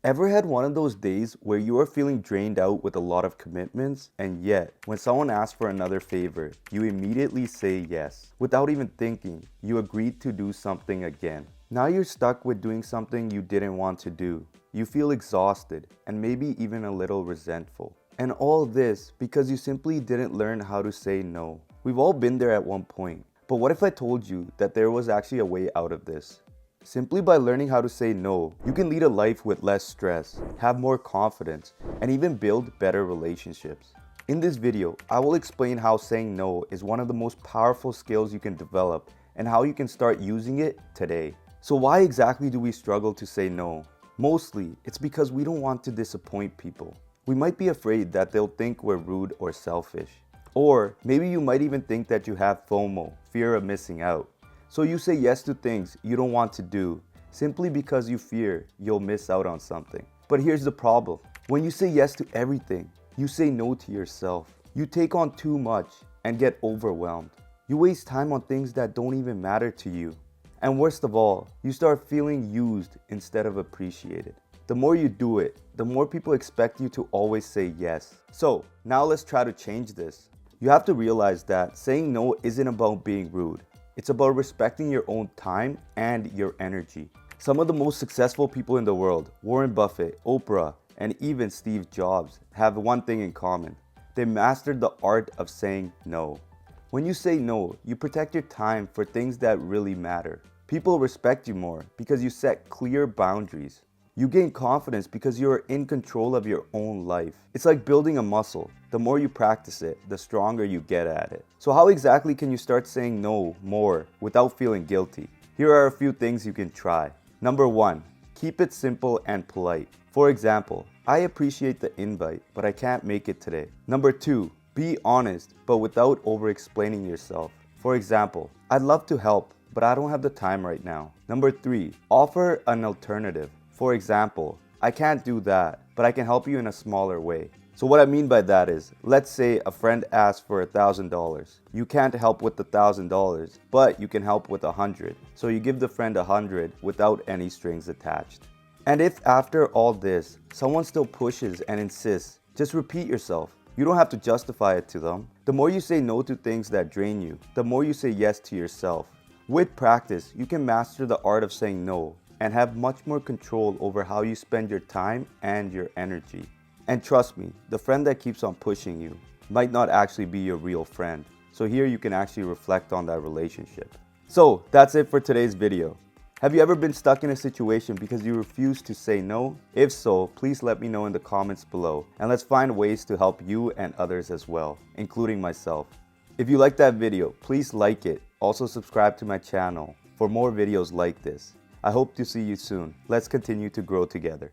Ever had one of those days where you are feeling drained out with a lot of commitments, and yet, when someone asks for another favor, you immediately say yes? Without even thinking, you agreed to do something again. Now you're stuck with doing something you didn't want to do. You feel exhausted, and maybe even a little resentful. And all this because you simply didn't learn how to say no. We've all been there at one point. But what if I told you that there was actually a way out of this? Simply by learning how to say no, you can lead a life with less stress, have more confidence, and even build better relationships. In this video, I will explain how saying no is one of the most powerful skills you can develop and how you can start using it today. So why exactly do we struggle to say no? Mostly, it's because we don't want to disappoint people. We might be afraid that they'll think we're rude or selfish. Or maybe you might even think that you have FOMO, fear of missing out. So you say yes to things you don't want to do, simply because you fear you'll miss out on something. But here's the problem. When you say yes to everything, you say no to yourself. You take on too much and get overwhelmed. You waste time on things that don't even matter to you. And worst of all, you start feeling used instead of appreciated. The more you do it, the more people expect you to always say yes. So now let's try to change this. You have to realize that saying no isn't about being rude. It's about respecting your own time and your energy. Some of the most successful people in the world, Warren Buffett, Oprah, and even Steve Jobs, have one thing in common. They mastered the art of saying no. When you say no, you protect your time for things that really matter. People respect you more because you set clear boundaries. You gain confidence because you are in control of your own life. It's like building a muscle. The more you practice it, the stronger you get at it. So how exactly can you start saying no more without feeling guilty? Here are a few things you can try. Number 1, keep it simple and polite. For example, I appreciate the invite, but I can't make it today. Number 2, be honest, but without over-explaining yourself. For example, I'd love to help, but I don't have the time right now. Number 3, offer an alternative. For example, I can't do that, but I can help you in a smaller way. So what I mean by that is, let's say a friend asks for $1,000. You can't help with the $1,000, but you can help with 100. So you give the friend 100 without any strings attached. And if after all this, someone still pushes and insists, just repeat yourself. You don't have to justify it to them. The more you say no to things that drain you, the more you say yes to yourself. With practice, you can master the art of saying no and have much more control over how you spend your time and your energy. And trust me, the friend that keeps on pushing you might not actually be your real friend. So here you can actually reflect on that relationship. So that's it for today's video. Have you ever been stuck in a situation because you refuse to say no? If so, please let me know in the comments below, and let's find ways to help you and others as well, including myself. If you liked that video, please like it. Also subscribe to my channel for more videos like this. I hope to see you soon. Let's continue to grow together.